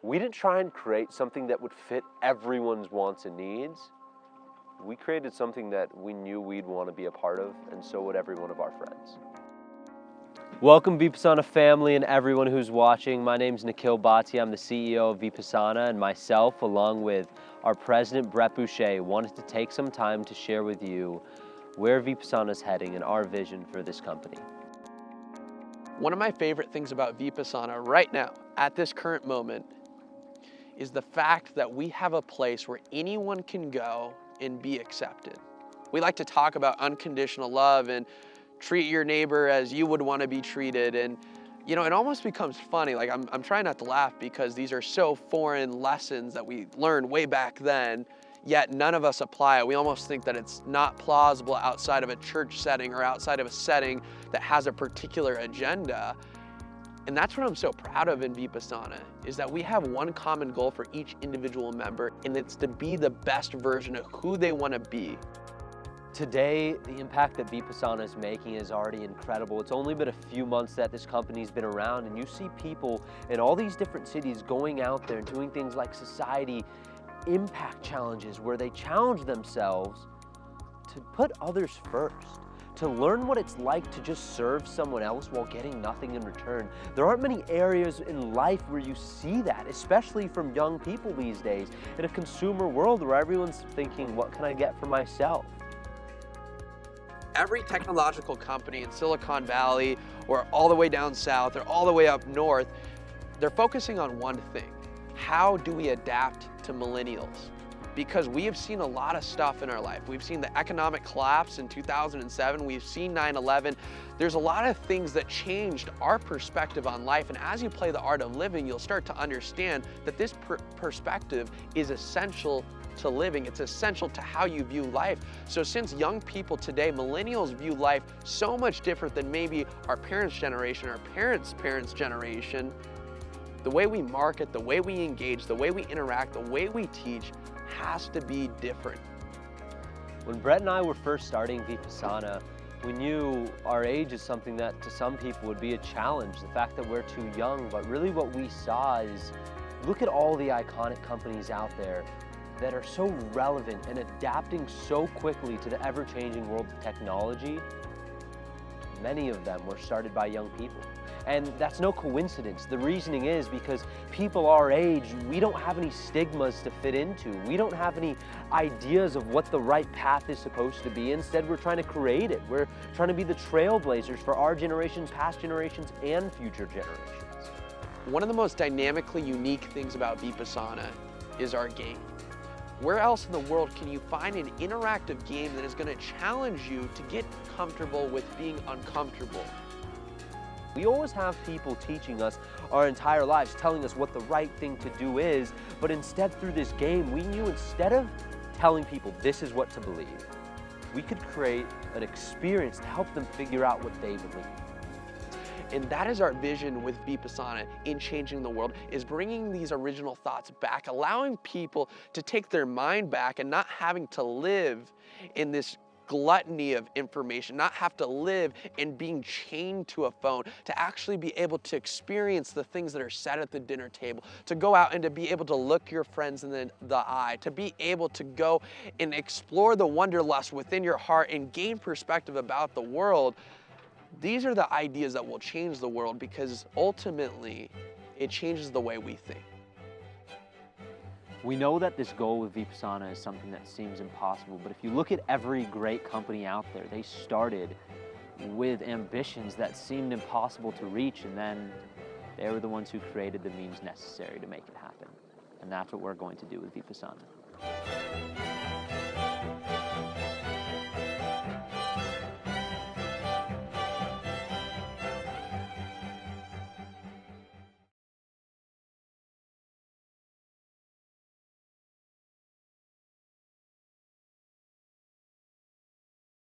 We didn't try and create something that would fit everyone's wants and needs. We created something that we knew we'd want to be a part of, and so would every one of our friends. Welcome Vipassana family and everyone who's watching. My name's Nikhil Bhatia. I'm the CEO of Vipassana, and myself, along with our president, Brett Boucher, wanted to take some time to share with you where Vipassana is heading and our vision for this company. One of my favorite things about Vipassana right now, at this current moment, is the fact that we have a place where anyone can go and be accepted. We like to talk about unconditional love and treat your neighbor as you would want to be treated. And, you know, it almost becomes funny. Like, I'm trying not to laugh because these are so foreign lessons that we learned way back then, yet none of us apply it. We almost think that it's not plausible outside of a church setting or outside of a setting that has a particular agenda. And that's what I'm so proud of in Vipassana, is that we have one common goal for each individual member, and it's to be the best version of who they want to be. Today, the impact that Vipassana is making is already incredible. It's only been a few months that this company's been around, and you see people in all these different cities going out there and doing things like society impact challenges, where they challenge themselves to put others first, to learn what it's like to just serve someone else while getting nothing in return. There aren't many areas in life where you see that, especially from young people these days, in a consumer world where everyone's thinking, what can I get for myself? Every technological company in Silicon Valley or all the way down south or all the way up north, they're focusing on one thing. How do we adapt to millennials? Because we have seen a lot of stuff in our life. We've seen the economic collapse in 2007. We've seen 9/11. There's a lot of things that changed our perspective on life. And as you play the art of living, you'll start to understand that this perspective is essential to living. It's essential to how you view life. So since young people today, millennials view life so much different than maybe our parents' generation, our parents' parents' generation, the way we market, the way we engage, the way we interact, the way we teach has to be different. When Brett and I were first starting Vipassana, we knew our age is something that to some people would be a challenge, the fact that we're too young, but really what we saw is, look at all the iconic companies out there that are so relevant and adapting so quickly to the ever-changing world of technology. Many of them were started by young people. And that's no coincidence. The reasoning is because people our age, we don't have any stigmas to fit into. We don't have any ideas of what the right path is supposed to be. Instead, we're trying to create it. We're trying to be the trailblazers for our generations, past generations, and future generations. One of the most dynamically unique things about Vipassana is our game. Where else in the world can you find an interactive game that is going to challenge you to get comfortable with being uncomfortable? We always have people teaching us our entire lives, telling us what the right thing to do is, but instead through this game, we knew instead of telling people this is what to believe, we could create an experience to help them figure out what they believe. And that is our vision with Vipassana in changing the world, is bringing these original thoughts back, allowing people to take their mind back and not having to live in this gluttony of information, not have to live in being chained to a phone, to actually be able to experience the things that are said at the dinner table, to go out and to be able to look your friends in the eye, to be able to go and explore the wanderlust within your heart and gain perspective about the world. These are the ideas that will change the world, because ultimately it changes the way we think. We know that this goal with Vipassana is something that seems impossible, but if you look at every great company out there, they started with ambitions that seemed impossible to reach, and then they were the ones who created the means necessary to make it happen. And that's what we're going to do with Vipassana.